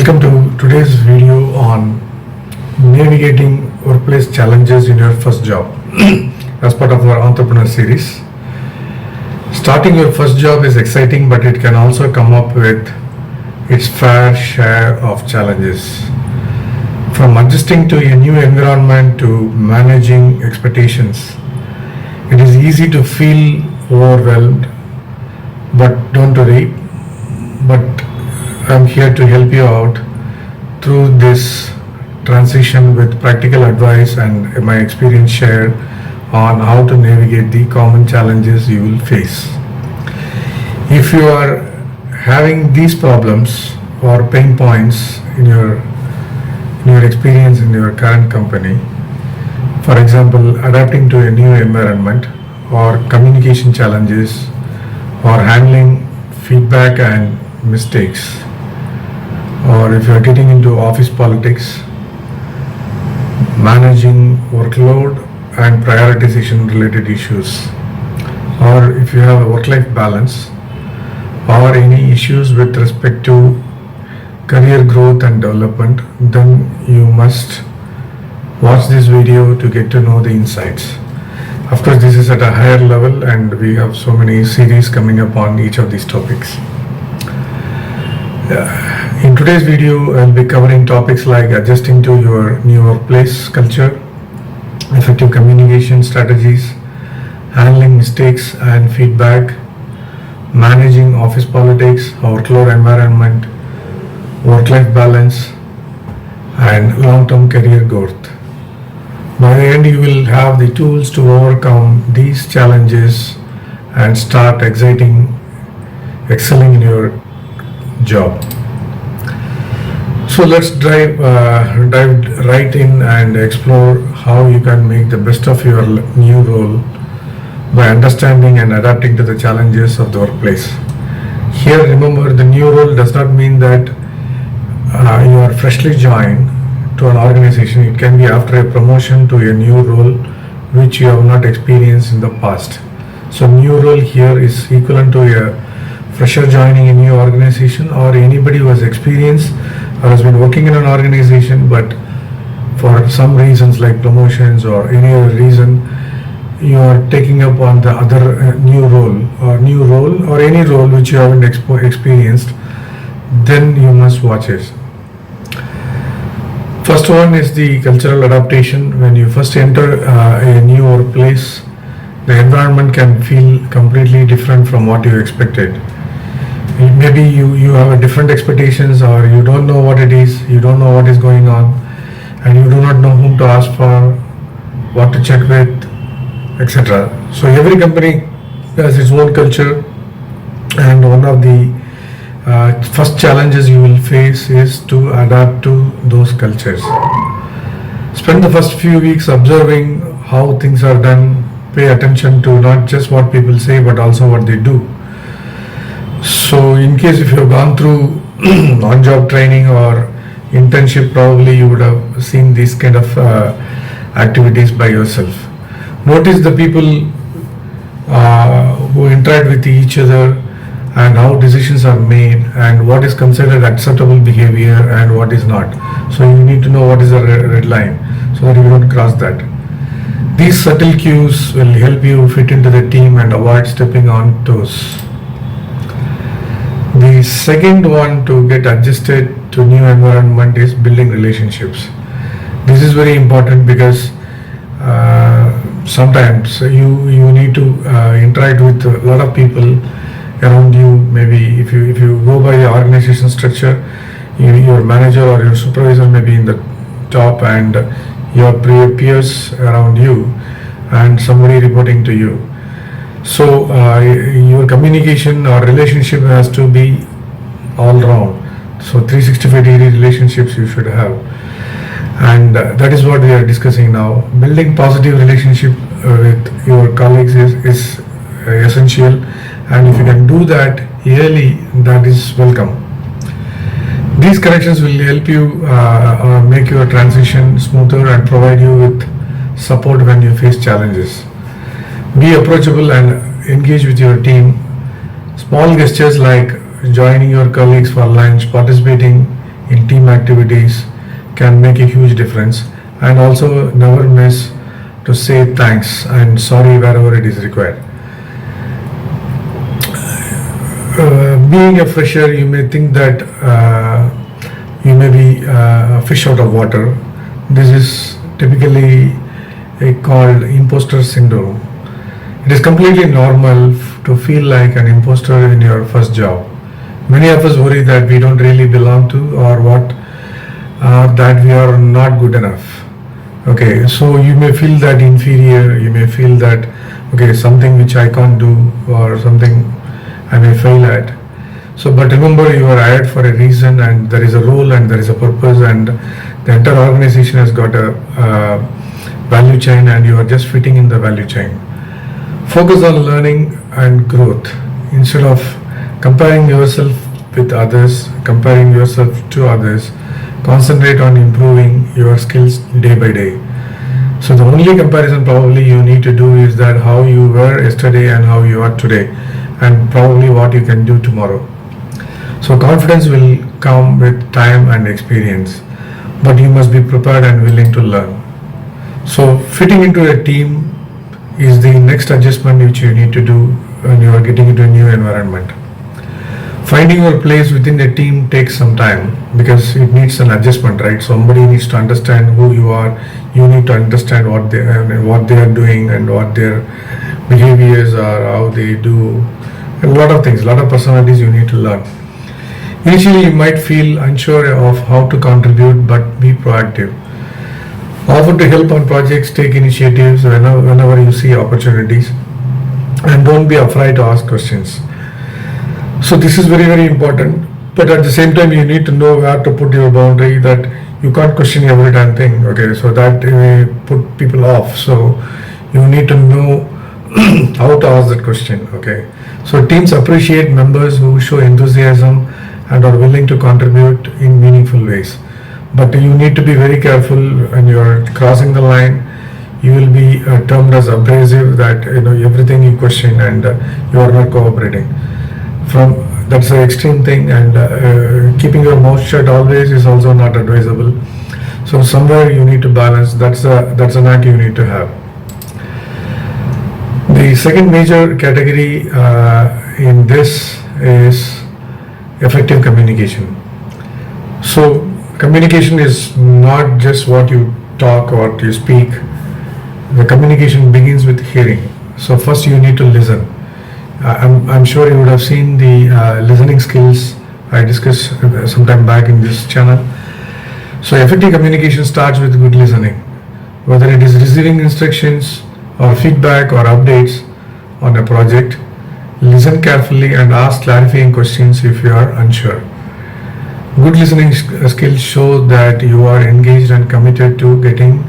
Welcome to today's video on navigating workplace challenges in your first job as part of our entrepreneur series. Starting your first job is exciting, but it can also come up with its fair share of challenges. From adjusting to a new environment to managing expectations, it is easy to feel overwhelmed, but don't worry. But I'm here to help you out through this transition with practical advice and my experience shared on how to navigate the common challenges you will face. If you are having these problems or pain points in your experience in your current company, for example, adapting to a new environment or communication challenges or handling feedback and mistakes, or if you are getting into office politics, managing workload and prioritization related issues, or if you have a work-life balance, or any issues with respect to career growth and development, then you must watch this video to get to know the insights. Of course, this is at a higher level and we have so many series coming up on each of these topics. In today's video, I'll be covering topics like adjusting to your new workplace culture, effective communication strategies, handling mistakes and feedback, managing office politics, workload environment, work-life balance, and long-term career growth. By the end, you will have the tools to overcome these challenges and start excelling in your job. So let's dive right in and explore how you can make the best of your new role by understanding and adapting to the challenges of the workplace. Here, remember, the new role does not mean that you are freshly joined to an organization. It can be after a promotion to a new role which you have not experienced in the past. So new role here is equivalent to a fresher joining a new organization, or anybody who has experience or has been working in an organization, but for some reasons like promotions or any other reason, you are taking up on the other new role or any role which you haven't experienced, then you must watch it. First one is the cultural adaptation. When you first enter a new workplace, the environment can feel completely different from what you expected. Maybe you have a different expectations, or you don't know what it is, you don't know what is going on, and you do not know whom to ask for, what to check with, etc. So every company has its own culture, and one of the first challenges you will face is to adapt to those cultures. Spend the first few weeks observing how things are done. Pay attention to not just what people say, but also what they do. So in case if you have gone through on-job training or internship, probably you would have seen these kind of activities by yourself. Notice the people who interact with each other and how decisions are made and what is considered acceptable behavior and what is not. So you need to know what is the red line so that you don't cross that. These subtle cues will help you fit into the team and avoid stepping on toes. The second one to get adjusted to new environment is building relationships. This is very important because sometimes you need to interact with a lot of people around you. Maybe if you go by the organization structure, your manager or your supervisor may be in the top and your peers around you and somebody reporting to you. So your communication or relationship has to be all round. So 365-degree relationships you should have, and that is what we are discussing now. Building positive relationship with your colleagues is essential, and if you can do that yearly, that is welcome. These connections will help you make your transition smoother and provide you with support when you face challenges. Be approachable and engage with your team. Small gestures like joining your colleagues for lunch, participating in team activities can make a huge difference. And also never miss to say thanks and sorry wherever it is required. Being a fresher, you may think that you may be a fish out of water. This is typically called imposter syndrome. It is completely normal to feel like an imposter in your first job. Many of us worry that we don't really belong to, or that we are not good enough. Okay, so you may feel that inferior, you may feel that, okay, something which I can't do, or something I may fail at. So, but remember, you are hired for a reason, and there is a role and there is a purpose, and the entire organization has got a value chain, and you are just fitting in the value chain. Focus on learning and growth instead of comparing yourself with others, comparing yourself to others. Concentrate on improving your skills day by day. So the only comparison probably you need to do is that how you were yesterday and how you are today, and probably what you can do tomorrow. So confidence will come with time and experience, but you must be prepared and willing to learn. So fitting into a team is the next adjustment which you need to do when you are getting into a new environment. Finding your place within a team takes some time because it needs an adjustment, right? Somebody needs to understand who you are. You need to understand what they are doing and what their behaviors are, how they do, a lot of things, a lot of personalities you need to learn. Initially, you might feel unsure of how to contribute, but be proactive. Offer to help on projects, take initiatives whenever you see opportunities, and don't be afraid to ask questions. So this is very, very important, but at the same time you need to know where to put your boundary, that you can't question every damn thing, okay, so that may put people off. So you need to know how to ask that question, okay. So teams appreciate members who show enthusiasm and are willing to contribute in meaningful ways. But you need to be very careful when you are crossing the line. You will be termed as abrasive, that everything you question and you are not cooperating. That's an extreme thing, and keeping your mouth shut always is also not advisable. So somewhere you need to balance. That's a knack you need to have. The second major category in this is effective communication. So communication is not just what you talk or what you speak. The communication begins with hearing. So first you need to listen. I'm sure you would have seen the listening skills I discussed some time back in this channel. So effective communication starts with good listening. Whether it is receiving instructions or feedback or updates on a project, listen carefully and ask clarifying questions if you are unsure. Good listening skills show that you are engaged and committed to getting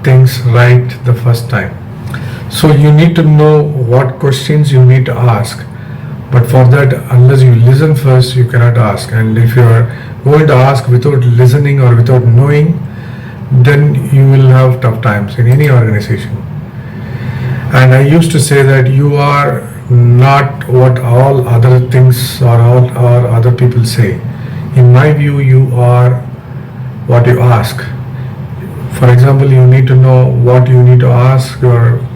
things right the first time. So you need to know what questions you need to ask, but for that, unless you listen first, you cannot ask. And if you are going to ask without listening or without knowing, then you will have tough times in any organization. And I used to say that you are not what all other things or other people say. In my view, you are what you ask. For example, you need to know what you need to ask your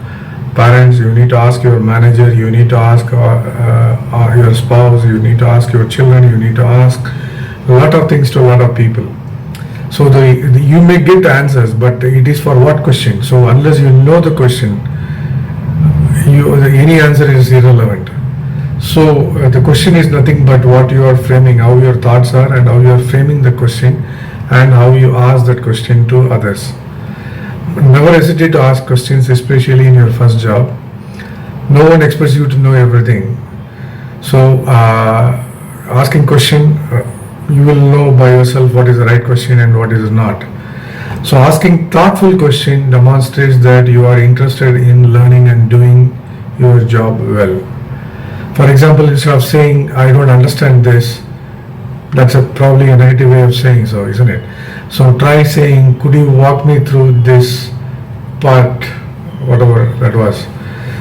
parents, you need to ask your manager, you need to ask your spouse, you need to ask your children, you need to ask a lot of things to a lot of people. So you may get answers, but it is for what question. So unless you know the question, any answer is irrelevant. So the question is nothing but what you are framing, how your thoughts are, and how you are framing the question, and how you ask that question to others. Never hesitate to ask questions, especially in your first job. No one expects you to know everything. So asking question, you will know by yourself what is the right question and what is not. So asking thoughtful question demonstrates that you are interested in learning and doing your job well. For example, instead of saying, I don't understand this, that's probably a negative way of saying so, isn't it? So try saying, could you walk me through this part, whatever that was.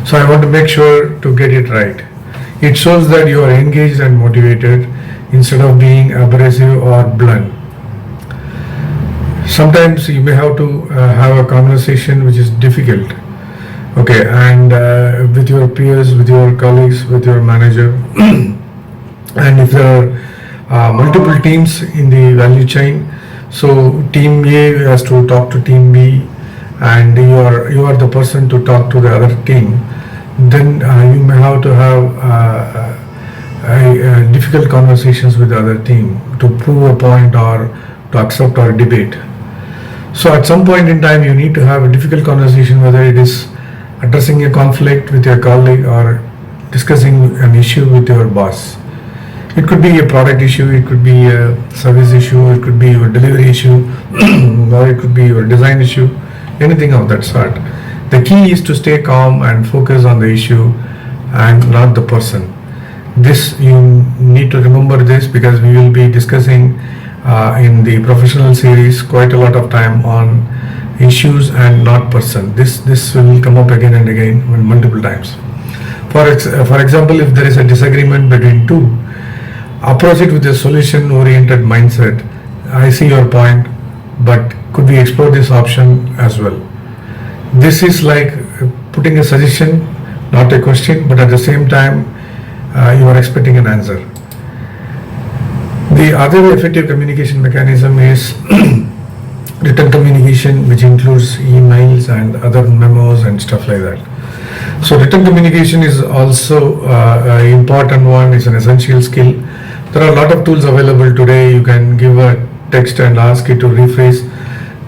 So I want to make sure to get it right. It shows that you are engaged and motivated instead of being abrasive or blunt. Sometimes you may have to have a conversation which is difficult, okay, and with your peers, with your colleagues, with your manager. And if there are multiple teams in the value chain, so team A has to talk to team B, and you are the person to talk to the other team, then you may have to have difficult conversations with the other team to prove a point or to accept or debate. So at some point in time, you need to have a difficult conversation, whether it is addressing a conflict with your colleague or discussing an issue with your boss. It could be a product issue, it could be a service issue, it could be your delivery issue, or it could be your design issue, anything of that sort. The key is to stay calm and focus on the issue and not the person. This, you need to remember this, because we will be discussing in the professional series quite a lot of time on issues and not person. This will come up again and again multiple times. For example, if there is a disagreement between two, approach it with a solution oriented mindset. I see your point, but could we explore this option as well? This is like putting a suggestion, not a question, but at the same time you are expecting an answer. The other effective communication mechanism is written communication, which includes emails and other memos and stuff like that. So written communication is also an important one, it's an essential skill. There are a lot of tools available today. You can give a text and ask it to rephrase.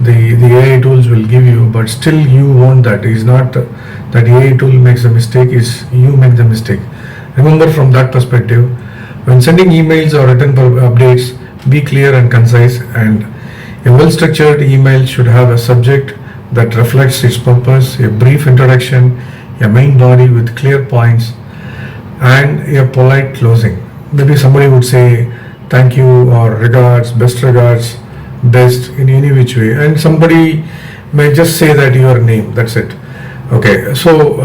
The AI tools will give you, but still you want that. It's not that AI tool makes a mistake, it's you make the mistake. Remember, from that perspective, when sending emails or written updates, be clear and concise, and a well-structured email should have a subject that reflects its purpose, a brief introduction, a main body with clear points, and a polite closing. Maybe somebody would say thank you or regards, best in any which way, and somebody may just say that your name, that's it. Okay, so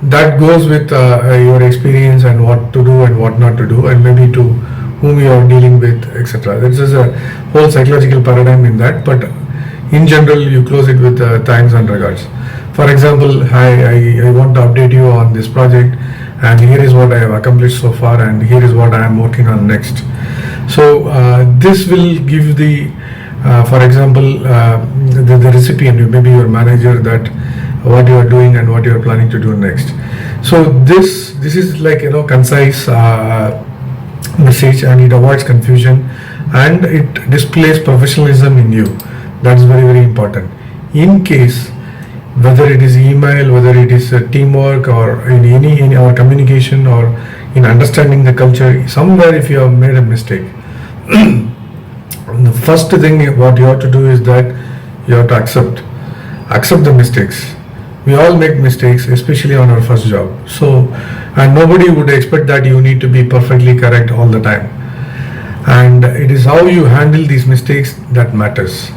that goes with your experience and what to do and what not to do, and maybe to whom you are dealing with, etc. This is a whole psychological paradigm in that, but in general you close it with thanks and regards. For example, hi, I want to update you on this project, and here is what I have accomplished so far, and here is what I am working on next. So this will give the for example the recipient, maybe your manager, that what you are doing and what you are planning to do next. So this is like, concise message, and it avoids confusion and it displays professionalism in you. That's very, very important. In case, whether it is email, whether it is teamwork, or in our communication, or in understanding the culture, somewhere if you have made a mistake, the first thing what you have to do is that you have to accept the mistakes. We all make mistakes, especially on our first job. So, and nobody would expect that you need to be perfectly correct all the time. And it is how you handle these mistakes that matters.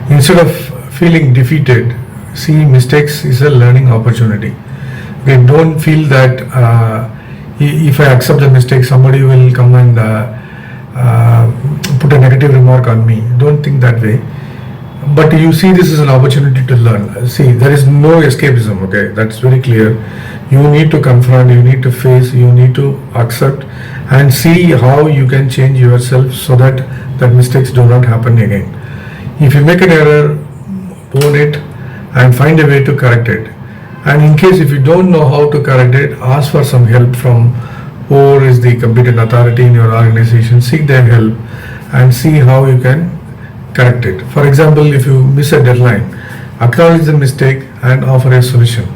Instead of feeling defeated, see mistakes is a learning opportunity. Okay, don't feel that if I accept the mistake, somebody will come and put a negative remark on me. Don't think that way. But you see this is an opportunity to learn. See, there is no escapism, okay? That's very clear. You need to confront, you need to face, you need to accept and see how you can change yourself so that mistakes do not happen again. If you make an error, own it and find a way to correct it. And in case if you don't know how to correct it, ask for some help from whoever is the competent authority in your organization. Seek their help and see how you can correct it. For example, if you miss a deadline, acknowledge the mistake and offer a solution.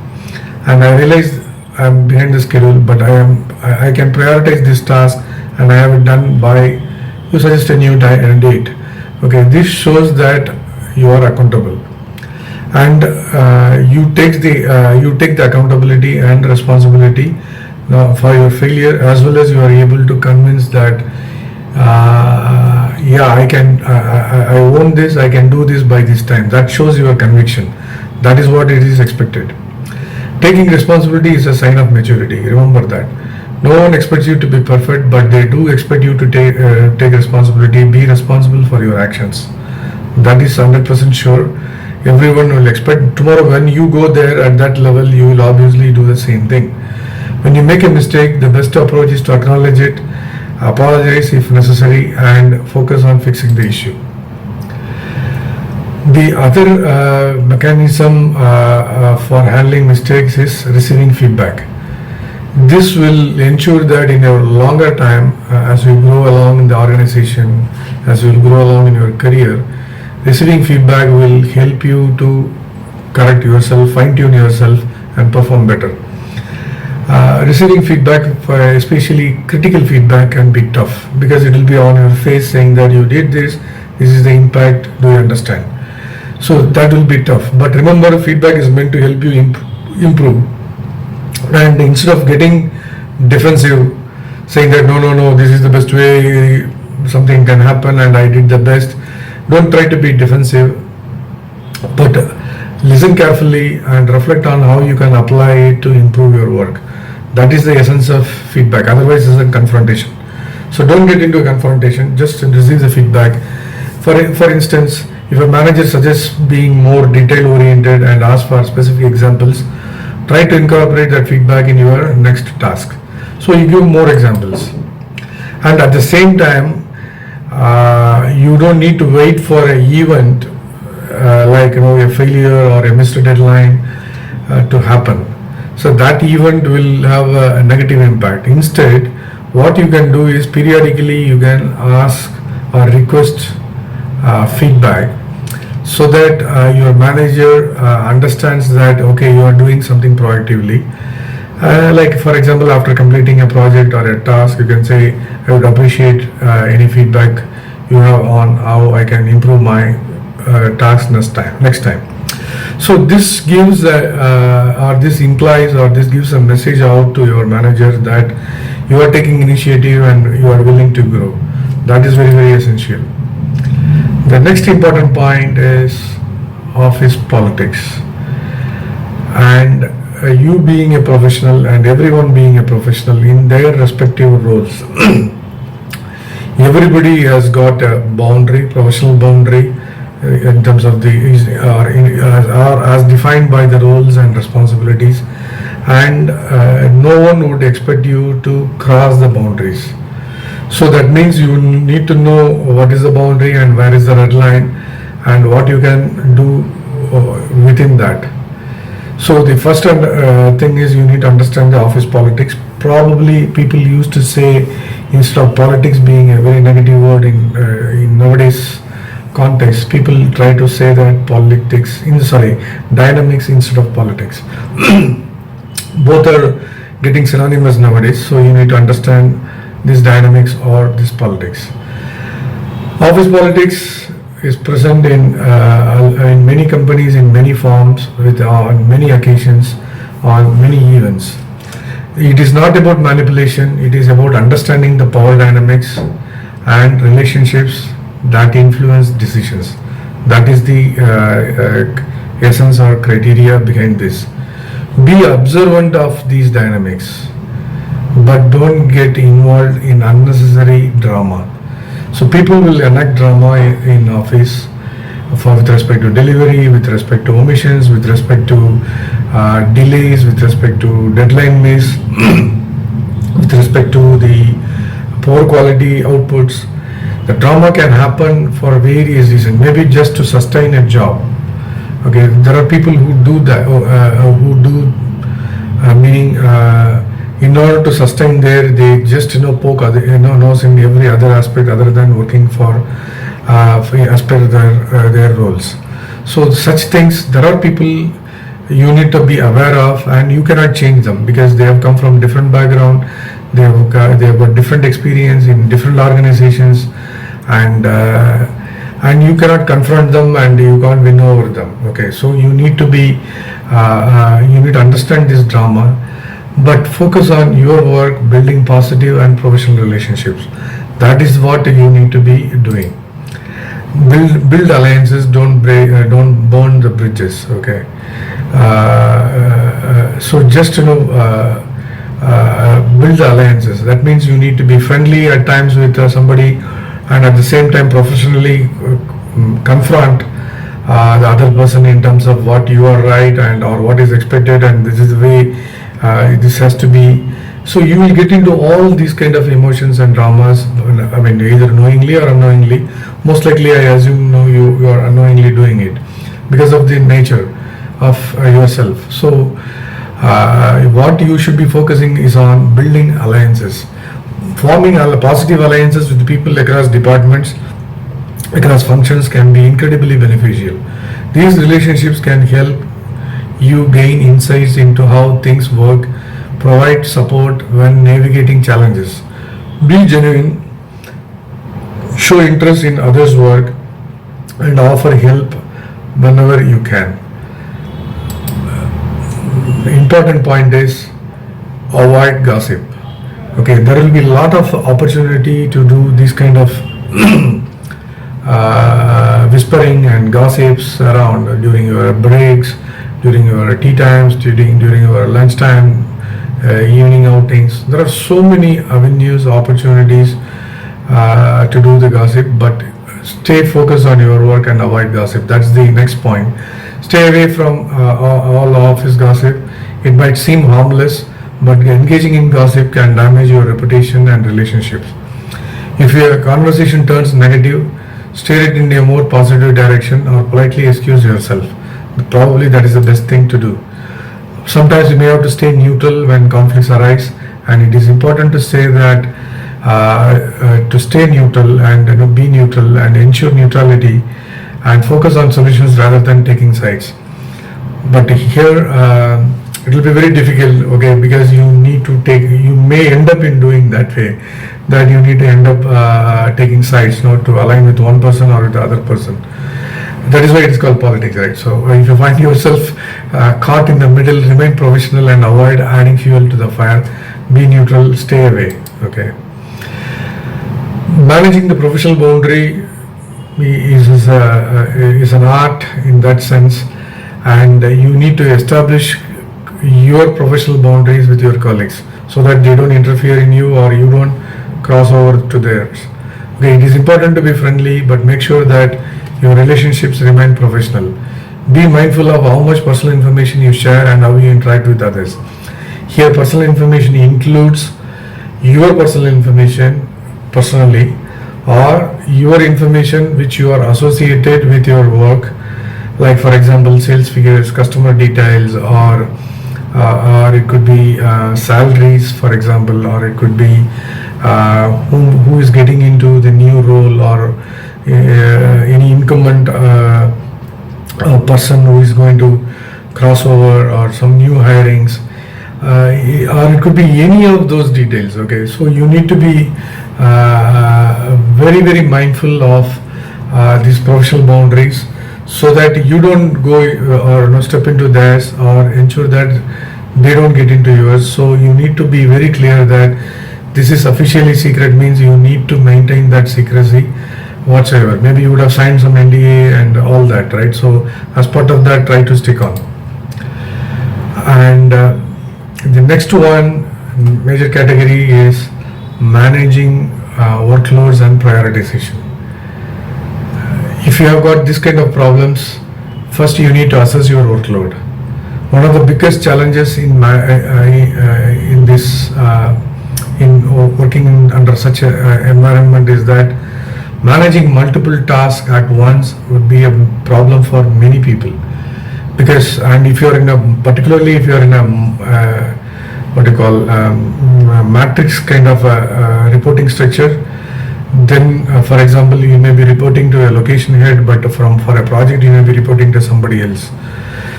And I realize I am behind the schedule, but I can prioritize this task and I have it done by, you suggest a new date. Okay, this shows that you are accountable, and you take the accountability and responsibility for your failure, as well as you are able to convince that I own this, I can do this by this time. That shows your conviction. That is what it is expected. Taking responsibility is a sign of maturity. Remember that. No one expects you to be perfect, but they do expect you to take responsibility, be responsible for your actions. That is 100% sure. Everyone will expect tomorrow when you go there at that level, you will obviously do the same thing. When you make a mistake, the best approach is to acknowledge it, apologize if necessary, and focus on fixing the issue. The other mechanism for handling mistakes is receiving feedback. This will ensure that in your longer time, as you grow along in the organization, as you grow along in your career, receiving feedback will help you to correct yourself, fine-tune yourself, and perform better. Receiving feedback, especially critical feedback, can be tough because it will be on your face saying that you did this is the impact, do you understand? So that will be tough. But remember, feedback is meant to help you improve. And instead of getting defensive, saying that no, this is the best way something can happen and I did the best, don't try to be defensive, but listen carefully and reflect on how you can apply it to improve your work. That is the essence of feedback. Otherwise, it's a confrontation. So don't get into a confrontation, just receive the feedback. For instance, if a manager suggests being more detail oriented and asks for specific examples, try to incorporate that feedback in your next task. So you give more examples. And at the same time, you don't need to wait for an event like a failure or a missed deadline to happen. So that event will have a negative impact. Instead, what you can do is periodically you can ask or request feedback so that your manager understands that okay, you are doing something proactively. Like for example, after completing a project or a task, you can say, I would appreciate any feedback you have on how I can improve my task next time. So this gives or this implies or this gives a message out to your manager that you are taking initiative and you are willing to grow. That is very, very essential. The next important point is office politics. And you being a professional and everyone being a professional in their respective roles. Everybody has got a boundary, professional boundary, in terms of or as defined by the roles and responsibilities, and no one would expect you to cross the boundaries. So that means you need to know what is the boundary and where is the red line and what you can do within that. So the first thing is you need to understand the office politics. Probably people used to say, instead of politics being a very negative word in nowadays context, people try to say that dynamics instead of politics. Both are getting synonymous nowadays, so you need to understand this dynamics or this politics. Office politics is present in many companies in many forms, on many occasions, on many events. It is not about manipulation, it is about understanding the power dynamics and relationships that influence decisions. That is the essence or criteria behind this. Be observant of these dynamics, but don't get involved in unnecessary drama. So people will enact drama in office with respect to delivery, with respect to omissions, with respect to delays, with respect to deadline miss, with respect to the poor quality outputs. The drama can happen for various reasons, maybe just to sustain a job. Okay, there are people who do that, meaning in order to sustain they just poke nose in every other aspect other than working for as per their roles. So such things, there are people you need to be aware of, and you cannot change them because they have come from different background, they have got different experience in different organizations, and you cannot confront them and you can't win over them. Okay, so you need to understand this drama, but focus on your work, building positive and professional relationships. That is what you need to be doing. Build alliances, don't burn the bridges. Okay, so just build alliances. That means you need to be friendly at times with somebody, and at the same time professionally confront the other person in terms of what you are right and or what is expected, and this is the way this has to be. So you will get into all these kind of emotions and dramas. I mean, either knowingly or unknowingly. Most likely, I assume no, you are unknowingly doing it because of the nature of yourself. So what you should be focusing is on building alliances, forming positive alliances with people across departments, across functions can be incredibly beneficial. These relationships can help you gain insights into how things work, provide support when navigating challenges, be genuine, show interest in others' work, and offer help whenever you can. The important point is avoid gossip. Okay, there will be a lot of opportunity to do this kind of whispering and gossips around during your breaks, during your tea times, during your lunchtime, evening outings. There are so many avenues, opportunities to do the gossip, but stay focused on your work and avoid gossip. That's the next point. Stay away from all office gossip. It might seem harmless, but engaging in gossip can damage your reputation and relationships. If your conversation turns negative, steer it in a more positive direction or politely excuse yourself. Probably that is the best thing to do. Sometimes you may have to stay neutral when conflicts arise, and it is important to say that to stay neutral and be neutral and ensure neutrality and focus on solutions rather than taking sides. But here it will be very difficult, okay, because you may end up in doing that way, that you need to end up taking sides, not to align with one person or with the other person. That is why it is called politics, right? So if you find yourself caught in the middle, remain professional and avoid adding fuel to the fire. Be neutral, stay away, okay. Managing the professional boundary is an art in that sense, and you need to establish your professional boundaries with your colleagues so that they don't interfere in you or you don't cross over to theirs. Okay, it is important to be friendly, but make sure that your relationships remain professional. Be mindful of how much personal information you share and how you interact with others. Here, personal information includes your personal information personally, or your information which you are associated with your work, like for example sales figures, customer details, or it could be salaries, for example, or it could be who is getting into the new role, or any incumbent person who is going to cross over, or some new hirings, or it could be any of those details. Okay, so you need to be very very mindful of these professional boundaries, so that you don't go or step into theirs, or ensure that they don't get into yours. So you need to be very clear that this is officially secret, means you need to maintain that secrecy whatsoever. Maybe you would have signed some NDA and all that, right? So as part of that, try to stick on. And the next one, major category, is managing workloads and prioritization. If you have got this kind of problems, first you need to assess your workload. One of the biggest challenges in working under such an environment is that managing multiple tasks at once would be a problem for many people. Because, and if you're in a, particularly if you're in a matrix kind of reporting structure, then for example you may be reporting to a location head, but for a project you may be reporting to somebody else.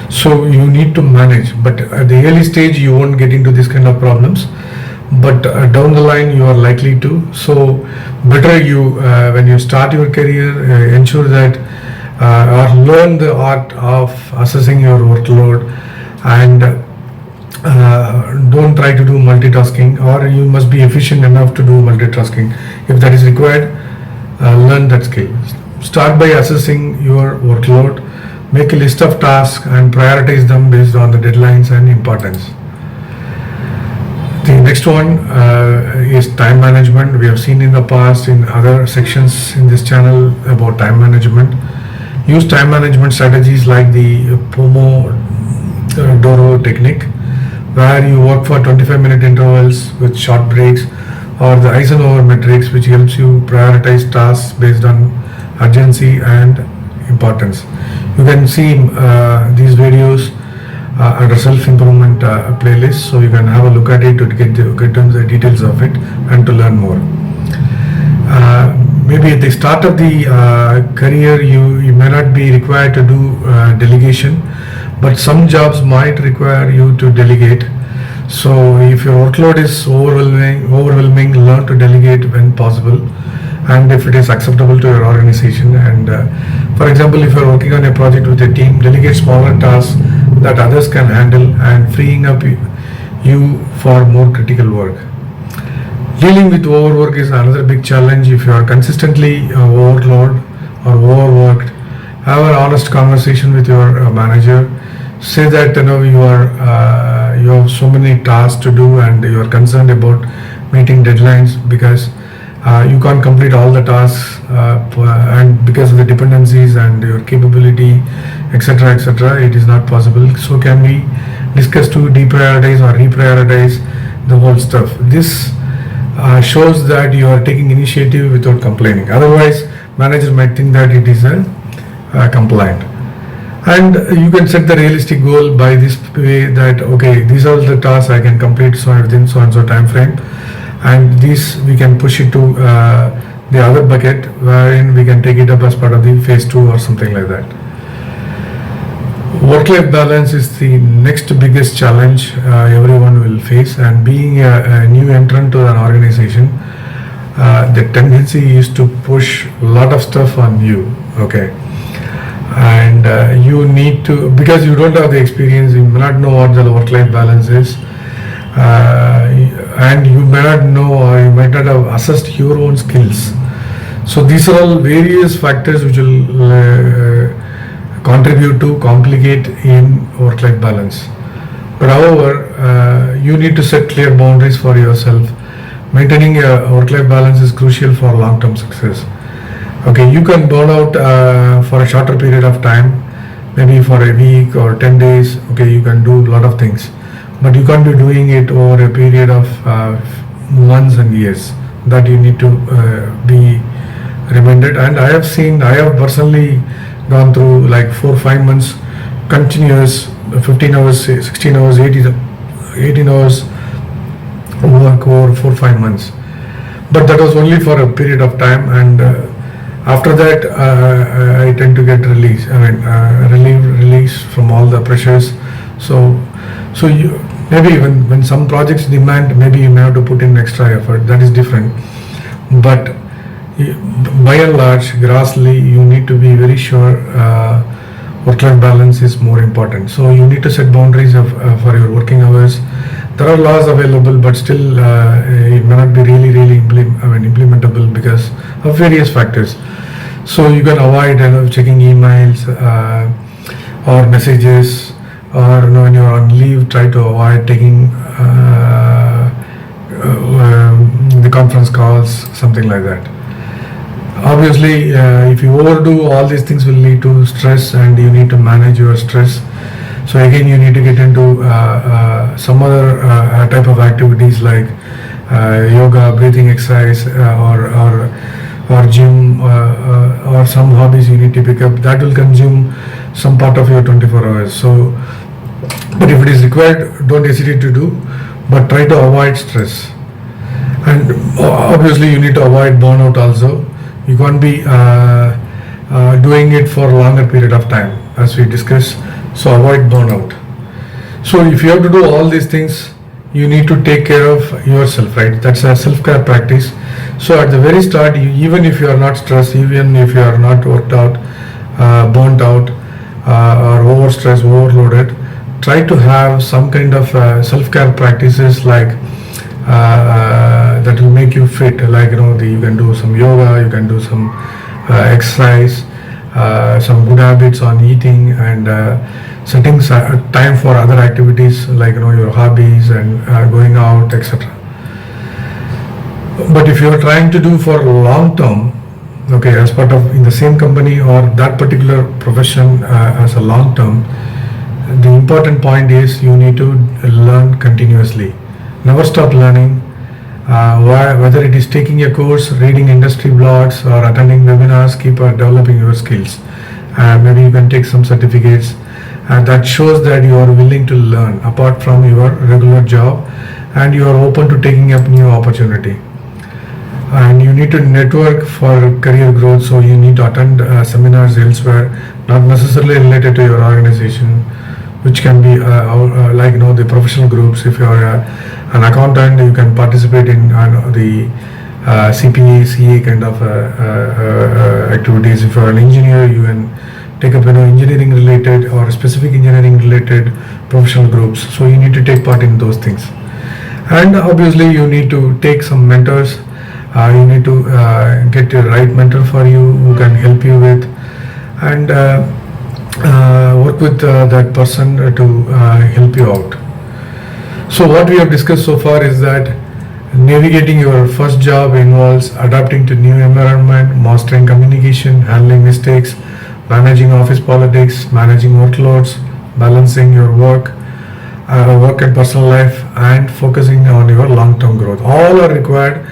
So you need to manage, but at the early stage you won't get into this kind of problems, but down the line you are likely to. So better you when you start your career, ensure that or learn the art of assessing your workload, and don't try to do multitasking, or you must be efficient enough to do multitasking. If that is required, learn that skill. Start by assessing your workload, make a list of tasks and prioritize them based on the deadlines and importance. The next one is time management. We have seen in the past in other sections in this channel about time management. Use time management strategies like the Pomodoro technique, where you work for 25-minute intervals with short breaks, or the Eisenhower matrix, which helps you prioritize tasks based on urgency and importance. You can see these videos under self-improvement playlist, so you can have a look at it to get into the details of it and to learn more. Maybe at the start of the career, you may not be required to do delegation, but some jobs might require you to delegate. So if your workload is overwhelming, learn to delegate when possible, and if it is acceptable to your organization. And for example, if you are working on a project with a team, delegate smaller tasks that others can handle, and freeing up you for more critical work. Dealing with overwork is another big challenge. If you are consistently overloaded or overworked, have an honest conversation with your manager. Say that you have so many tasks to do and you are concerned about meeting deadlines because you can't complete all the tasks and because of the dependencies and your capability, etc., it is not possible. So can we discuss to deprioritize or reprioritize the whole stuff? This shows that you are taking initiative without complaining. Otherwise, manager might think that it is compliant. And you can set the realistic goal by this way that, okay, these are the tasks I can complete within so and so time frame, and this we can push it to the other bucket wherein we can take it up as part of the phase 2 or something like that. Work-life balance is the next biggest challenge everyone will face, and being a new entrant to an organization, the tendency is to push a lot of stuff on you, okay? And you need to, because you don't have the experience, you may not know what the work-life balance is, and you may not know or you might not have assessed your own skills. So these are all various factors which will contribute to complicate in work-life balance. But however, you need to set clear boundaries for yourself. Maintaining a work-life balance is crucial for long-term success. Okay, you can burn out for a shorter period of time, maybe for a week or 10 days. Okay, you can do a lot of things, but you can't be doing it over a period of months and years. That you need to be reminded. And I have personally gone through like 4-5 months continuous 15 hours, 16 hours, 18 hours work over 4-5 months. But that was only for a period of time, and after that I tend to get release from all the pressures. So you maybe when some projects demand, maybe you may have to put in extra effort. That is different. But by and large, grossly, you need to be very sure work-life balance is more important. So you need to set boundaries for your working hours. There are laws available, but still it may not be really implementable because of various factors. So you can avoid checking emails or messages, or when you're on leave, try to avoid taking the conference calls, something like that. Obviously, if you overdo, all these things will lead to stress, and you need to manage your stress. So again, you need to get into some other type of activities like yoga, breathing exercise, or gym, or some hobbies you need to pick up. That will consume some part of your 24 hours. So, but if it is required, don't hesitate to do, but try to avoid stress. And obviously, you need to avoid burnout also. You can't be doing it for a longer period of time, as we discussed. So avoid burnout. So if you have to do all these things, you need to take care of yourself, right? That's a self-care practice. So at the very start, even if you are not stressed, even if you are not worked out, burnt out, or overstressed, overloaded, try to have some kind of self-care practices like that will make you fit. Like you can do some yoga, you can do some exercise, some good habits on eating, and setting time for other activities like your hobbies and going out, etc. But if you are trying to do for long term, okay, as part of in the same company or that particular profession as a long term, the important point is you need to learn continuously. Never stop learning. Whether it is taking a course, reading industry blogs, or attending webinars, keep developing your skills. Maybe you can take some certificates. That shows that you are willing to learn apart from your regular job, and you are open to taking up new opportunity. And you need to network for career growth, so you need to attend seminars elsewhere, not necessarily related to your organization, which can be like the professional groups. If you are an accountant, you can participate in the CPA, CA kind of activities. If you are an engineer, you can take up engineering related or specific engineering related professional groups. So you need to take part in those things. And obviously you need to take some mentors. You need to get the right mentor for you who can help you with, and work with that person to help you out. So what we have discussed so far is that navigating your first job involves adapting to new environment, mastering communication, handling mistakes, managing office politics, managing workloads, balancing your work and personal life, and focusing on your long-term growth. All are required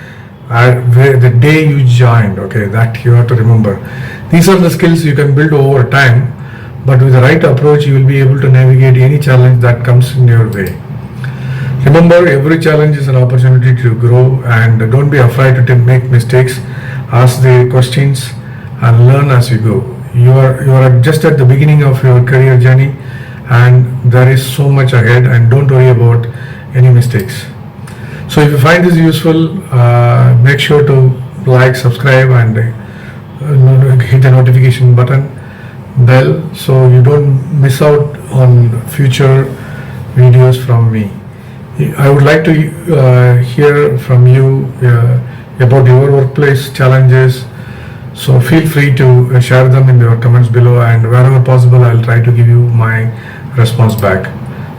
the day you joined. Okay, that you have to remember. These are the skills you can build over time, but with the right approach you will be able to navigate any challenge that comes in your way. Remember, every challenge is an opportunity to grow, and don't be afraid to make mistakes. Ask the questions and learn as you go. You are just at the beginning of your career journey, and there is so much ahead, and don't worry about any mistakes. So if you find this useful, make sure to like, subscribe, and hit the notification bell so you don't miss out on future videos from me. I would like to hear from you about your workplace challenges, so feel free to share them in your comments below, and wherever possible I'll try to give you my response back.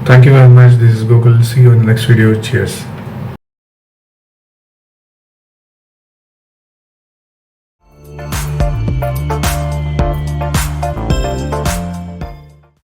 Thank you very much. This is Gokul. See you in the next video. Cheers.